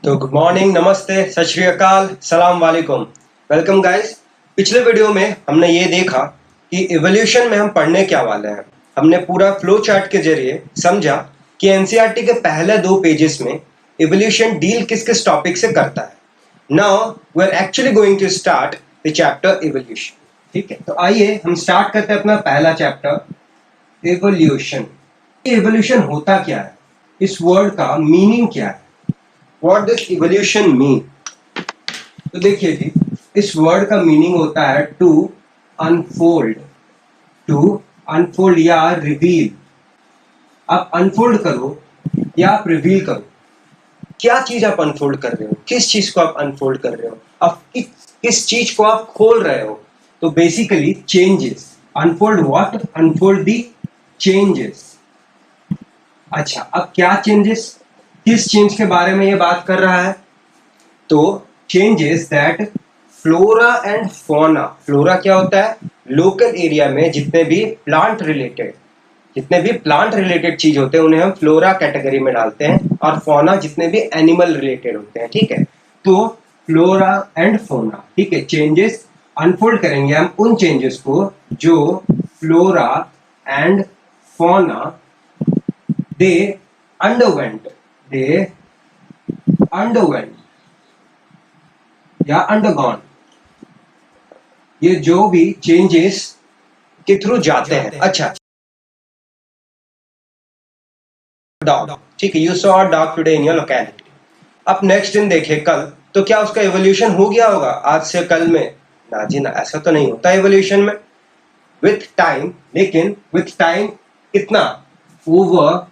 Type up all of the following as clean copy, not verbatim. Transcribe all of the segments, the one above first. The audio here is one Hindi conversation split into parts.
तो गुड मॉर्निंग, नमस्ते, सत श्री अकाल, सलाम वालेकुम। Welcome guys. पिछले वीडियो में हमने ये देखा कि इवोल्यूशन में हम पढ़ने क्या वाले हैं। हमने पूरा फ्लो चार्ट के जरिए समझा कि एनसीईआरटी के पहले 2 पेजेस में इवोल्यूशन डील किस किस टॉपिक से करता है। Now we are actually going to start the chapter evolution. ठीक है, तो आइए हम स्टार्ट करते हैं अपना पहला चैप्टर इवोल्यूशन। इवोल्यूशन होता क्या है, इस वर्ड का मीनिंग क्या है, What does evolution mean? तो देखिए जी, इस वर्ड का मीनिंग होता है टू अनफोल्ड या रिवील। आप अनफोल्ड करो या आप रिवील करो। क्या चीज आप अनफोल्ड कर रहे हो, किस चीज को आप अनफोल्ड कर रहे हो, आप किस चीज को आप खोल रहे हो। तो basically changes. Unfold what? Unfold the changes. अच्छा, अब क्या चेंजेस, किस चेंज के बारे में ये बात कर रहा है? तो changes that flora and fauna. Flora क्या होता है? लोकल एरिया में जितने भी प्लांट रिलेटेड चीज होते हैं उन्हें हम फ्लोरा कैटेगरी में डालते हैं, और फौना जितने भी एनिमल रिलेटेड होते हैं। ठीक है, तो फ्लोरा एंड फौना। ठीक है, चेंजेस अनफोल्ड करेंगे हम उन चेंजेस को जो flora and fauna they underwent या अंडरगॉन। ये जो भी चेंजेस के थ्रू जाते हैं। अच्छा, डॉग। ठीक है, you saw a dog today in your locality. अब नेक्स्ट दिन देखे कल, तो क्या उसका एवोल्यूशन हो गया होगा आज से कल में? ना जी ना, ऐसा तो नहीं होता एवोल्यूशन में। विथ टाइम, लेकिन विथ टाइम कितना? Over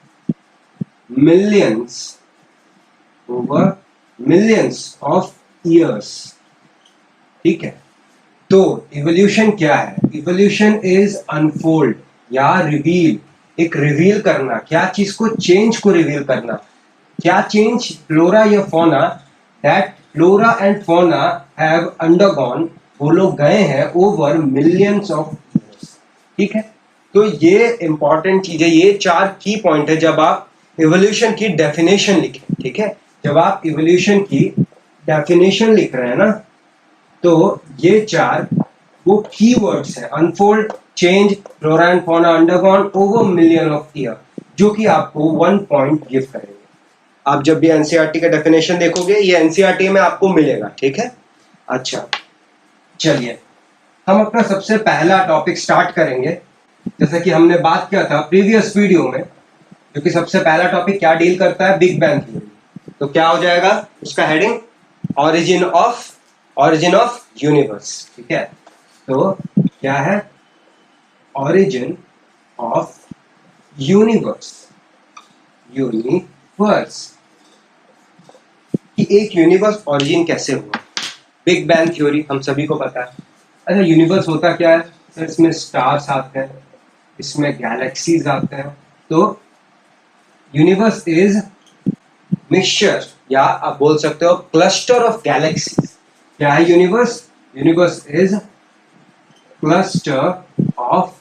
millions of years. ठीक है, तो इवोल्यूशन क्या है? इवोल्यूशन इज अनफोल्ड या रिवील। एक रिवील करना, क्या चीज को? चेंज को रिवील करना। क्या चेंज? फ्लोरा या fauna that flora and fauna have undergone. वो लोग गए हैं ओवर मिलियंस ऑफ ईयर्स। ठीक है, तो ये इंपॉर्टेंट चीज है। ये 4 की पॉइंट है जब आप इवोल्यूशन की डेफिनेशन लिखें। ठीक है, जब आप इवोल्यूशन की डेफिनेशन लिख रहे हैं ना, तो ये 4 वो कीवर्ड्स हैं। Unfold, change, flora and fauna undergone over million of year, जो कि आपको 1 पॉइंट गिव करेंगे। आप जब भी एनसीईआरटी का डेफिनेशन देखोगे, ये एनसीईआरटी में आपको मिलेगा। ठीक है, अच्छा चलिए हम अपना सबसे पहला टॉपिक स्टार्ट करेंगे। जैसे कि हमने बात किया था प्रीवियस वीडियो में, जो कि सबसे पहला टॉपिक क्या डील करता है? Big bang theory. तो क्या हो जाएगा उसका हेडिंग? Origin of universe. ठीक है, तो क्या है? ऑरिजिन ऑफ यूनिवर्स कि एक यूनिवर्स ऑरिजिन कैसे हुआ। बिग बैंग थ्योरी हम सभी को पता है। अच्छा, यूनिवर्स होता क्या है? सर, इसमें स्टार्स आते हैं, इसमें गैलेक्सीज आते हैं। तो यूनिवर्स इज मिक्सचर, या आप बोल सकते हो क्लस्टर ऑफ गैलेक्सीज। क्या है universe? Universe is cluster of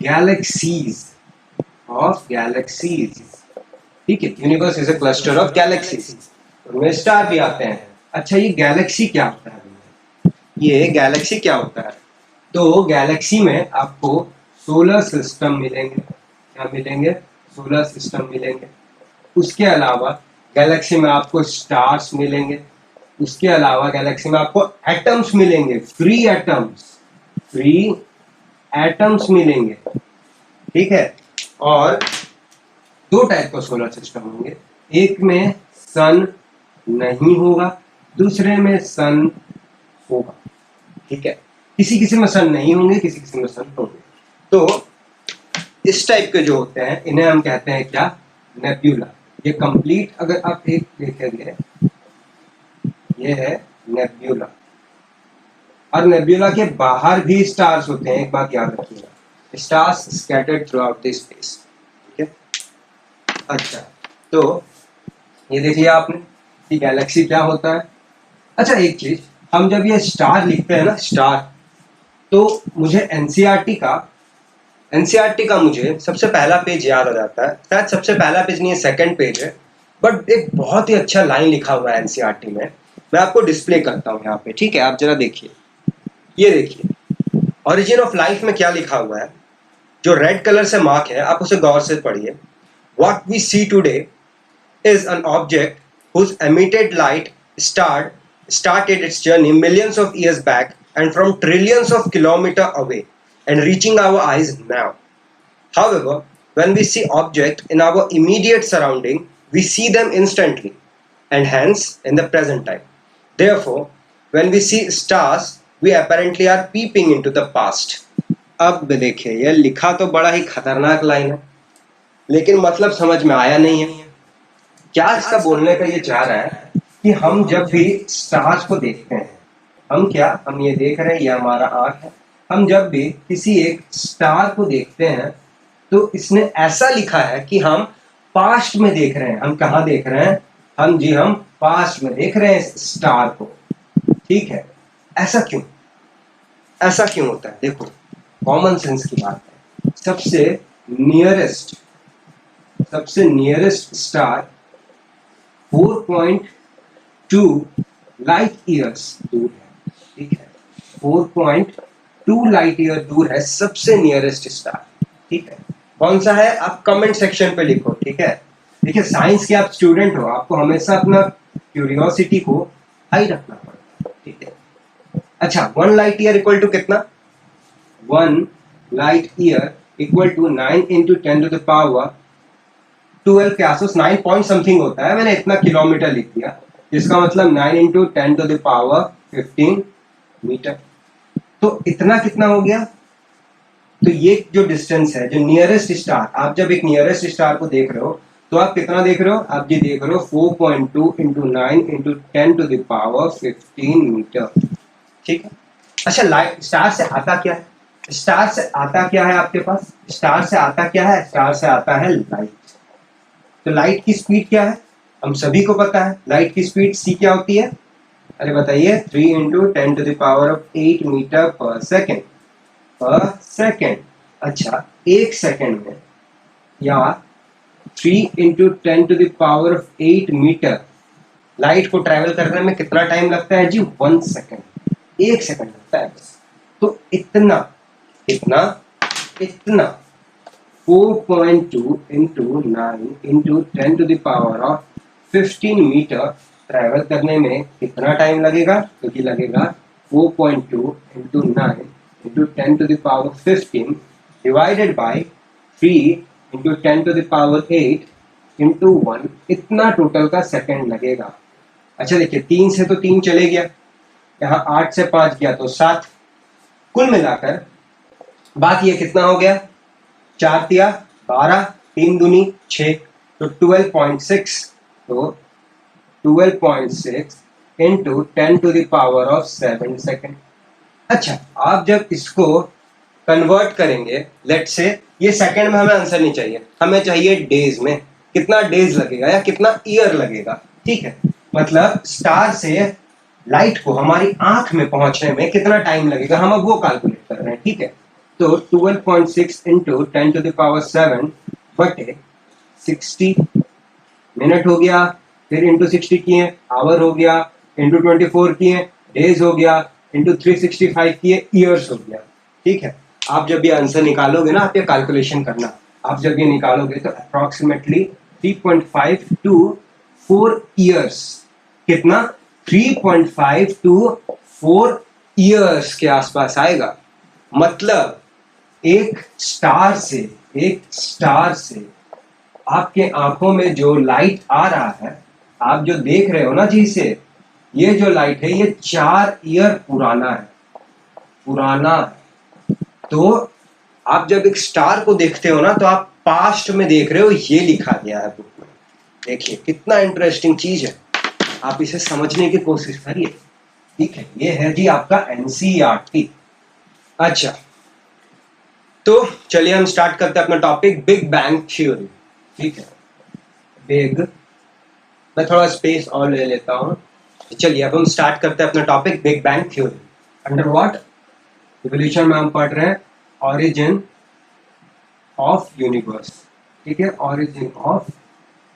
galaxies. ठीक है, universe is a cluster of galaxies. उनमें स्टार भी आते हैं। अच्छा, ये गैलेक्सी क्या होता है? ये गैलेक्सी क्या होता है? तो गैलेक्सी में आपको सोलर सिस्टम मिलेंगे। क्या मिलेंगे? सोलर सिस्टम मिलेंगे। उसके अलावा गैलेक्सी में आपको स्टार्स मिलेंगे। उसके अलावा गैलेक्सी में आपको एटम्स मिलेंगे, फ्री एटम्स मिलेंगे। ठीक है, और 2 टाइप का सोलर सिस्टम होंगे। एक में सन नहीं होगा, दूसरे में सन होगा। ठीक है, किसी किसी में सन नहीं होंगे, किसी किसी में सन होंगे। तो इस टाइप के जो होते हैं इन्हें हम कहते हैं क्या? नेब्यूला। ये कंप्लीट अगर आप एक देखेंगे, ये है नेब्यूला। और नेब्यूला के बाहर भी स्टार्स होते हैं, एक बात याद रखिएगा, stars scattered through out the space. ठीक है, अच्छा तो ये देखिए आपने कि गैलेक्सी क्या होता है। अच्छा, एक चीज, हम जब ये स्टार लिखते हैं ना, स्टार, तो मुझे एनसीईआरटी का मुझे सबसे पहला पेज याद आ जाता है। शायद सबसे पहला पेज नहीं है, सेकंड पेज है। बट एक बहुत ही अच्छा लाइन लिखा हुआ है एनसीईआरटी में, मैं आपको डिस्प्ले करता हूँ यहाँ पे, ठीक है? आप जरा देखिए, ये देखिए ओरिजिन ऑफ लाइफ में क्या लिखा हुआ है, जो रेड कलर से मार्क है, आप उसे गौर से पढ़िए। What we see today is an object whose emitted light started its journey millions of years back and from trillions of kilometers away and reaching our eyes now. However, when we see objects in our immediate surrounding, we see them instantly and hence in the present time. Therefore, when we see stars, we apparently are peeping into the past. अब देखिए, यह लिखा तो बड़ा ही खतरनाक लाइन है, लेकिन मतलब समझ में आया नहीं है। क्या इसका बोलने का ये चाह रहा है कि हम जब भी स्टार्स को देखते हैं, हम ये देख रहे हैं, ये हमारा आँख है, हम जब भी किसी एक स्टार को देखते हैं तो इसने ऐसा लिखा है कि हम पास्ट में देख रहे हैं। हम कहाँ देख रहे हैं? हम पास्ट में देख रहे हैं स्टार को, ठीक है? ऐसा क्यों होता है? देखो, कॉमन सेंस की बात है। सबसे नियरेस्ट स्टार 4.2 लाइट ईयर्स दूर है, ठीक है? 4.2 लाइट ईयर दूर है सबसे नियरेस्ट स्टार, ठीक है? कौन सा है? आप कमेंट सेक्शन पे लिखो, ठीक है? देखिए, साइंस के आप स्टूडेंट हो, आपको हमेशा अपना क्यूरियोसिटी को हाई रखना पड़ता है, ठीक है? अच्छा, 1 लाइट ईयर इक्वल टू कितना? 1 light year equal to 9 into 10 to the power 12 के आसपास, 9 पॉइंट समथिंग होता है, मैंने इतना किलोमीटर लिख दिया, जिसका मतलब 9 into 10 to the power 15 metre. तो इतना कितना हो गया? तो ये जो डिस्टेंस है, जो नियरेस्ट स्टार, आप जब एक नियरेस्ट स्टार को देख रहे हो तो आप कितना देख रहे हो? आप ये देख रहे हो 4.2 into 9 into 10 to the power 15 metre, ठीक है? अच्छा, लाइट स्टार से आता क्या है? स्टार से आता क्या है आपके पास? स्टार से आता क्या है? स्टार से आता है लाइट। तो लाइट की स्पीड क्या है? हम सभी को पता है, लाइट की स्पीड सी क्या होती है? अरे बताइए, 3 into 10 to the power of 8 metre पर सेकेंड। अच्छा, एक सेकेंड में या 3 into 10 to the power of 8 metre light को ट्रेवल करने में कितना टाइम लगता है जी? 1 सेकेंड, 1 सेकेंड लगता है बस। तो इतना 4.2 into 9 into 10 to the power of 15 metre travel करने में कितना टाइम लगेगा? क्योंकि लगेगा 4.2 into 9 into 10 to the power 15 divided by 3 into 10 to the power 8 into 1, इतना टोटल का सेकेंड लगेगा। अच्छा देखिए, 3 से तो 3 चले गया, यहाँ 8 से 5 गया तो 7, कुल मिलाकर बात ये कितना हो गया? 4 तिया 12, 3 दूनी 6, तो 12.6, तो 12.6 into 10 to the power of 7 second. अच्छा, आप जब इसको कन्वर्ट करेंगे, लेट से ये सेकंड में हमें आंसर नहीं चाहिए, हमें चाहिए डेज में, कितना डेज लगेगा या कितना ईयर लगेगा, ठीक है? मतलब स्टार से लाइट को हमारी आंख में पहुंचने में कितना टाइम लगेगा, हम अब वो कैलकुलेट कर रहे हैं, ठीक है? तो 12.6 इंटू 10 टू द पावर 7 बटे 60 मिनट हो गया, फिर इंटू 60 किए आवर हो गया, इंटू 24 किए डेज हो गया, इंटू 365 किए ईयर्स हो गया, ठीक है? आप जब ये आंसर निकालोगे ना, आप ये कैलकुलेशन करना, आप जब ये निकालोगे तो अप्रोक्सीमेटली 3.5 टू 4 ईयर्स, कितना? 3.5 टू 4 ईयर्स के आसपास आएगा। मतलब एक स्टार से आपके आंखों में जो लाइट आ रहा है, आप जो देख रहे हो ना जी से, ये जो लाइट है ये 4 ईयर पुराना है। तो आप जब एक स्टार को देखते हो ना, तो आप पास्ट में देख रहे हो, ये लिखा गया है बुक में। देखिए कितना इंटरेस्टिंग चीज है, आप इसे समझने की कोशिश करिए, ठीक है? ये है जी आपका एनसीईआरटी। अच्छा, तो चलिए हम स्टार्ट करते हैं अपना टॉपिक, बिग बैंग थ्योरी, ठीक है? मैं थोड़ा स्पेस और ले लेता हूं। चलिए अब हम स्टार्ट करते हैं अपना topic, big bang theory. Under what? Evolution में हम पढ़ रहे हैं ऑरिजिन ऑफ यूनिवर्स, ठीक है? Origin of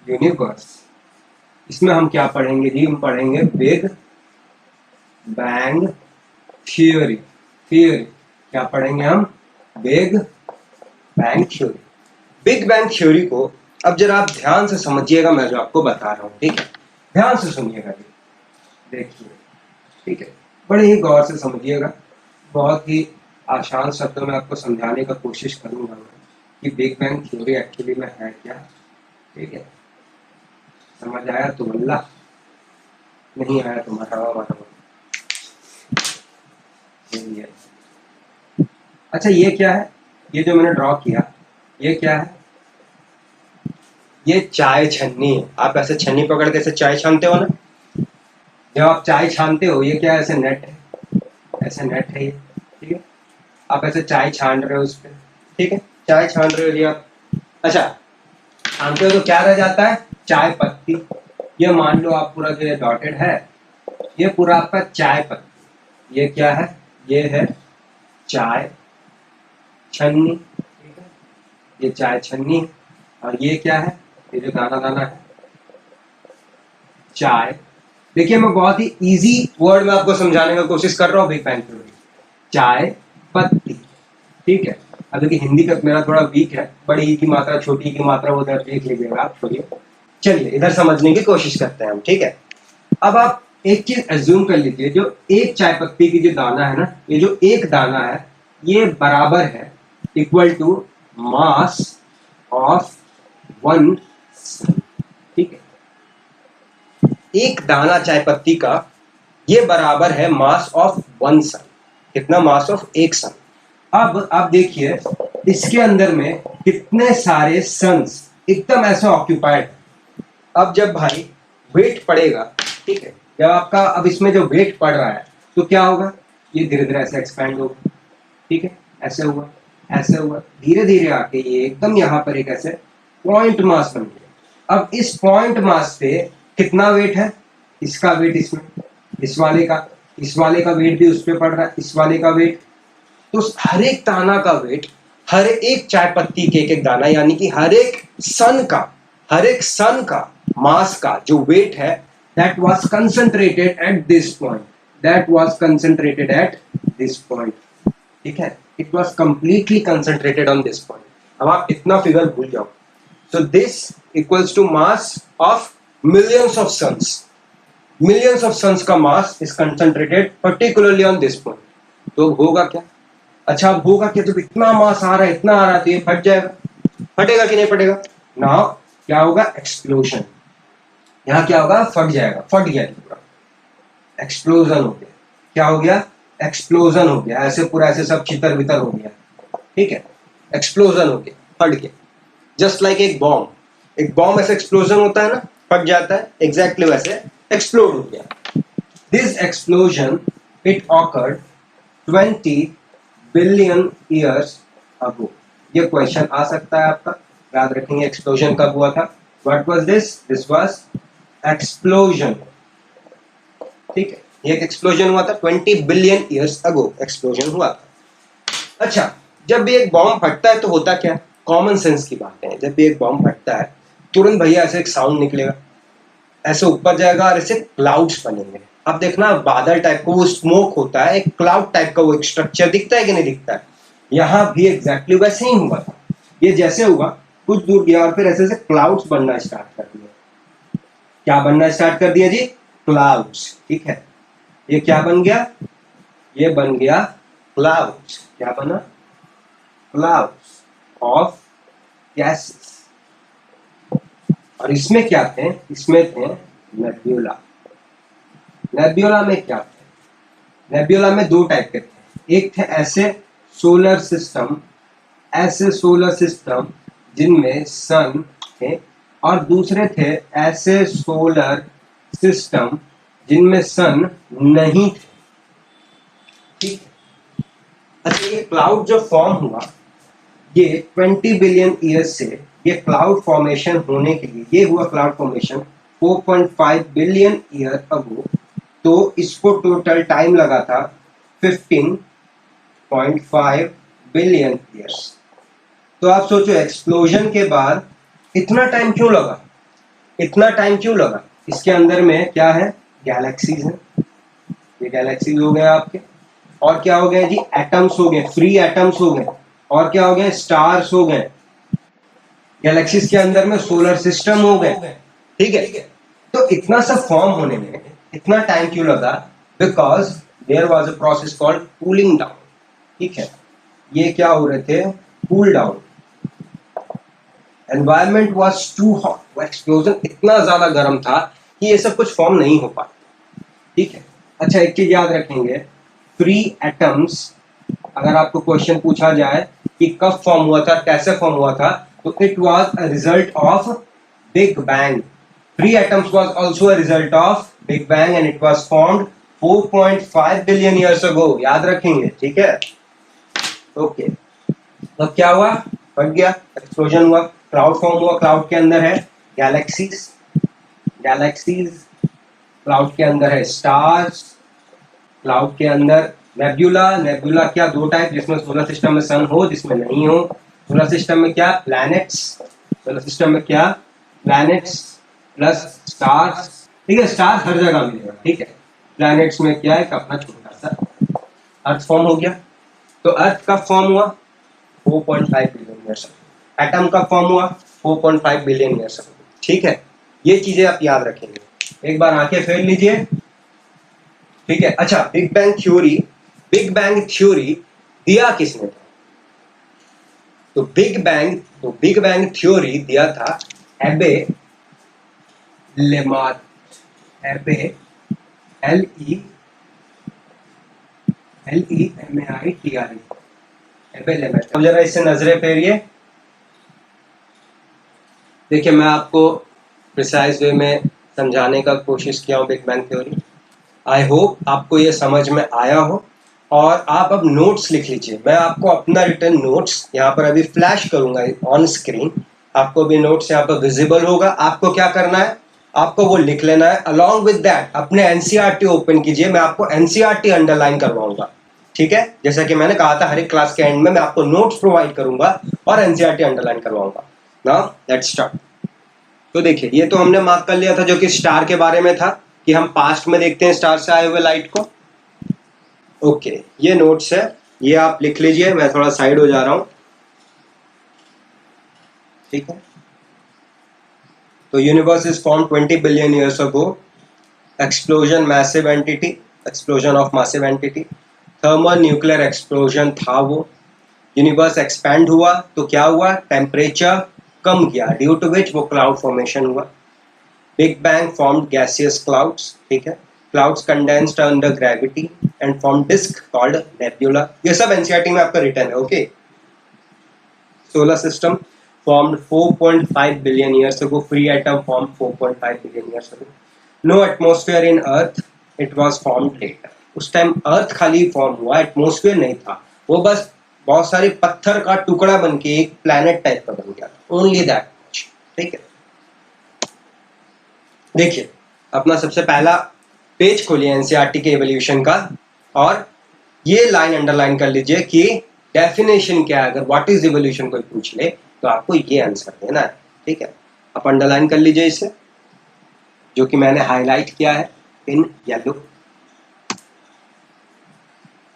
universe. इसमें हम क्या पढ़ेंगे जी, हम पढ़ेंगे बिग बैंग थ्योरी। क्या पढ़ेंगे हम? Big bang theory. Big bang theory को अब जरा आप ध्यान से समझिएगा, मैं जो आपको बता रहा हूँ, ठीक है? ध्यान से सुनिएगा जी, देखिए, ठीक है? बड़े ही गौर से समझिएगा, बहुत ही आसान शब्दों में आपको समझाने का कोशिश करूंगा मैं कि बिग बैंग थ्योरी एक्चुअली में है क्या, ठीक है? समझ आया तो अल्लाह, नहीं आया तो मरहबा। अच्छा, ये क्या है? ये जो मैंने ड्रॉ किया, ये क्या है? ये चाय छन्नी है। आप ऐसे छन्नी पकड़ के ऐसे चाय छानते हो ना, जब आप चाय छानते हो, ये क्या है? ऐसे नेट है, ऐसे नेट है ये, ठीक है? आप ऐसे चाय छान रहे हो उस पर, ठीक है? चाय छान रहे हो जी आप। अच्छा, छानते हो तो क्या रह जाता है? चाय पत्ती। ये मान लो आप पूरा जो ये डॉटेड है, ये पूरा आपका चाय पत्ती। ये क्या है? ये है चाय छन्नी, ठीक है? ये चाय छन्नी है। और ये क्या है? ये जो दाना दाना है, चाय। देखिए, मैं बहुत ही इजी वर्ड में आपको समझाने की कोशिश कर रहा हूँ बिग बैंग थ्योरी। चाय पत्ती, ठीक है? अब देखिए, हिंदी का मेरा थोड़ा वीक है, बड़ी ई की मात्रा, छोटी ई की मात्रा उधर देख लीजिएगा आप, छोड़िए। चलिए, इधर समझने की कोशिश करते हैं हम, ठीक है? अब आप एक चीज एज्यूम कर लीजिए, जो एक चाय पत्ती की जो दाना है ना, ये जो एक दाना है, ये बराबर है, equal to mass of one, ठीक है? एक दाना चाय पत्ती का ये बराबर है मास ऑफ वन सन। कितना? मास ऑफ एक सन। अब आप देखिए, इसके अंदर में कितने सारे सन्स एकदम ऐसे ऑक्यूपाइड। अब जब भाई वेट पड़ेगा, ठीक है, जब आपका अब इसमें जो वेट पड़ रहा है, तो क्या होगा? ये धीरे धीरे ऐसे एक्सपैंड होगा, ठीक है? ऐसे हुआ, ऐसे हुआ, धीरे धीरे आके ये एकदम यहाँ पर एक ऐसे पॉइंट मास बन गया। अब इस पॉइंट मास पे कितना वेट है? इसका वेट इसमें, इस वाले का वेट भी उस पर पड़ रहा है, इस वाले का वेट। तो हर एक दाना का वेट, हर एक चाय पत्ती के एक दाना, यानी कि हर एक सन का मास का जो वेट है, that was concentrated at this point, ठीक है? it was completely concentrated on this point. अब आप इतना फिगर भूल जाओ। so this equals to mass of millions of suns का मास is concentrated particularly on this point. तो होगा क्या? अच्छा, अब होगा क्या? जब इतना मास आ रहा है, इतना आ रहा है, तो ये फट जाएगा। फटेगा कि नहीं फटेगा? नाउ क्या होगा? एक्सप्लोजन। यहाँ क्या होगा? फट जाएगा, फट गया पूरा, एक्सप्लोजन हो गया। क्या हो गया? एक्सप्लोजन हो गया। ऐसे पूरा ऐसे सब छितर बितर हो गया, ठीक है? एक्सप्लोजन हो गया, फट गया। जस्ट लाइक एक बॉम्ब ऐसे एक्सप्लोजन होता है ना, फट जाता है, एग्जैक्टली वैसे एक्सप्लोड हो गया। This explosion it awkward 20 billion years ago. ये क्वेश्चन आ सकता है आपका, याद रखेंगे एक्सप्लोजन कब हुआ था। What was this? This was explosion, ठीक है? ये एक एक्सप्लोजन हुआ था 20 बिलियन ईयर्स अगो, एक्सप्लोजन हुआ था। अच्छा, जब भी एक बॉम्ब फटता है तो होता क्या? कॉमन सेंस की बात है। जब भी एक बॉम्ब फटता है, तुरंत भैया ऐसे एक साउंड निकलेगा, ऐसे ऊपर जाएगा और ऐसे क्लाउड्स बनेंगे। अब देखना, बादल टाइप का वो स्मोक होता है, एक क्लाउड टाइप का वो एक स्ट्रक्चर दिखता है कि नहीं दिखता है? यहां भी एग्जैक्टली वैसे ही हुआ था। ये जैसे हुआ, कुछ दूर गया और फिर ऐसे ऐसे क्लाउड्स बनना स्टार्ट कर दिया। क्या बनना स्टार्ट कर दिया जी? क्लाउड्स, ठीक है? ये क्या बन गया? ये बन गया क्लाउड्स। क्या बना? Clouds of gases. और इसमें क्या थे? इसमें थे नेब्यूला। नेब्यूला में क्या थे? नेब्यूला में दो टाइप के थे। एक थे ऐसे सोलर सिस्टम जिनमें सन थे, और दूसरे थे ऐसे सोलर सिस्टम जिनमें सन नहीं थे, ठीक है? अच्छा, ये क्लाउड जो फॉर्म हुआ, ये 20 बिलियन ईयर्स से ये क्लाउड फॉर्मेशन होने के लिए, ये हुआ cloud formation 4.5 billion year ago. तो इसको टोटल टाइम लगा था 15.5 बिलियन ईयर्स। तो आप सोचो, एक्सप्लोजन के बाद इतना टाइम क्यों लगा? इसके अंदर में क्या है, गैलेक्सीज है, ये गैलेक्सीज हो गए आपके, और क्या हो गए जी, एटम्स हो गए, फ्री एटम्स हो गए, और क्या हो गए, स्टार्स हो गए, गैलेक्सीज के अंदर में सोलर सिस्टम हो गए, ठीक है। तो इतना सब फॉर्म होने में इतना टाइम क्यों लगा, because there was a process called cooling down, ठीक है। ये क्या हो रहे थे, cool down, environment was too hot, वो एक्सप्लोजन इतना ज्यादा गर्म था कि ये सब कुछ फॉर्म नहीं हो पाता, ठीक है। अच्छा एक चीज याद रखेंगे, फ्री एटम्स, अगर आपको क्वेश्चन पूछा जाए कि कब फॉर्म हुआ था, कैसे फॉर्म हुआ था, तो it was a result of big bang. Free atoms was also a result of big bang and it was formed 4.5 billion years ago, याद रखेंगे, ठीक है। ओके, तो क्या हुआ, फट गया, एक्सप्लोजन हुआ, क्लाउड फॉर्म हुआ, क्लाउड के अंदर है गैलेक्सीज, गैलेक्सीज, क्लाउड के अंदर है स्टार्स, क्लाउड के अंदर नेब्यूला, नेब्यूला क्या, दो टाइप, जिसमें सोलर सिस्टम में सन हो, जिसमें नहीं हो। सोलर सिस्टम में क्या, प्लैनेट्स, सोलर सिस्टम में क्या, प्लैनेट्स प्लस स्टार्स, ठीक है। स्टार हर जगह मिलेगा, ठीक है। प्लैनेट्स में क्या है, अपना छोटा सा अर्थ फॉर्म हो गया। तो अर्थ कब फॉर्म हुआ, 4.5 बिलियन ईयर्स अगो। एटम कब फॉर्म हुआ, 4.5 बिलियन ईयर्स अगो, ठीक है। ये चीजें आप याद रखेंगे, एक बार आंखें फेर लीजिए, ठीक है। अच्छा, big bang theory, big bang theory दिया किसने था, तो बिग बैंग थ्योरी दिया था एबे लेमार्क, एबे LEMAITRE, एबे लेमार्क। जरा इससे नजरें फेरिए, देखिए मैं आपको प्रिसाइज वे में समझाने का कोशिश किया हूँ big bang theory. I hope आपको ये समझ में आया हो, और आप अब नोट्स लिख लीजिए। मैं आपको अपना रिटर्न नोट्स यहाँ पर अभी फ्लैश करूंगा ऑन स्क्रीन, आपको भी नोट्स यहाँ पर विजिबल होगा। आपको क्या करना है, आपको वो लिख लेना है। अलॉन्ग विद दैट अपने एनसीईआरटी ओपन कीजिए, मैं आपको एनसीईआरटी अंडरलाइन करवाऊंगा, ठीक है। जैसा कि मैंने कहा था, हर एक क्लास के एंड में मैं आपको नोट्स प्रोवाइड करूंगा और एनसीईआरटी अंडरलाइन करवाऊंगा। Now let's start. तो देखिए, ये तो हमने मार्क कर लिया था जो कि स्टार के बारे में था, कि हम पास्ट में देखते हैं स्टार से आए हुए लाइट को। ओके, ये नोट्स है, ये आप लिख लीजिए, मैं थोड़ा साइड हो जा रहा हूं, ठीक है। तो universe is form 20 billion years ago, explosion massive entity, explosion of massive entity, thermal nuclear explosion था वो। यूनिवर्स एक्सपैंड हुआ तो क्या हुआ, टेम्परेचर कम गया, ड्यू टू विच वो क्लाउड फॉर्मेशन हुआ। Big bang formed gaseous clouds, ठीक है। Clouds condensed under gravity and form disc called nebula. ये सब एनसीईआरटी में आपका रिटर्न है, okay. Solar system formed 4.5 billion years ago. Free atom formed 4.5 billion years ago. No atmosphere in Earth. It was formed later. उस टाइम अर्थ खाली फॉर्म हुआ, एटमोस्फेयर नहीं था, वो बस बहुत सारे पत्थर का टुकड़ा बन के एक प्लैनेट टाइप का बन गया, ओनली दैट मच, ठीक है। देखिए, अपना सबसे पहला पेज खोलिए एनसीईआरटी के एवोल्यूशन का, और ये लाइन अंडरलाइन कर लीजिए कि डेफिनेशन क्या है। अगर व्हाट इज इवोल्यूशन कोई पूछ ले तो आपको ये आंसर देना है, ठीक है। आप अंडरलाइन कर लीजिए इसे, जो कि मैंने हाईलाइट किया है इन येलो।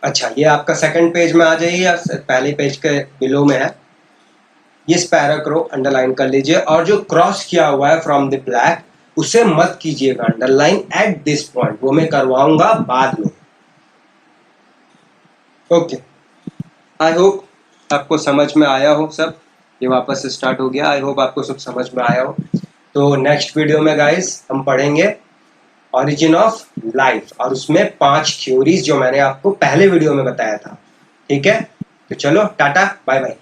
अच्छा, ये आपका सेकंड पेज में आ जाइए, या पहले पेज के बिलो में है, ये पैरा रो अंडरलाइन कर लीजिए, और जो क्रॉस किया हुआ है फ्रॉम द ब्लैक, उसे मत कीजिएगा अंडरलाइन एट दिस पॉइंट, वो मैं करवाऊंगा बाद में, ओके। आई होप आपको समझ में आया हो सब, ये वापस से स्टार्ट हो गया, आई होप आपको सब समझ में आया हो। तो नेक्स्ट वीडियो में गाइस हम पढ़ेंगे ओरिजिन ऑफ लाइफ, और उसमें 5 थ्योरीज जो मैंने आपको पहले वीडियो में बताया था, ठीक है। तो चलो टाटा बाय बाय।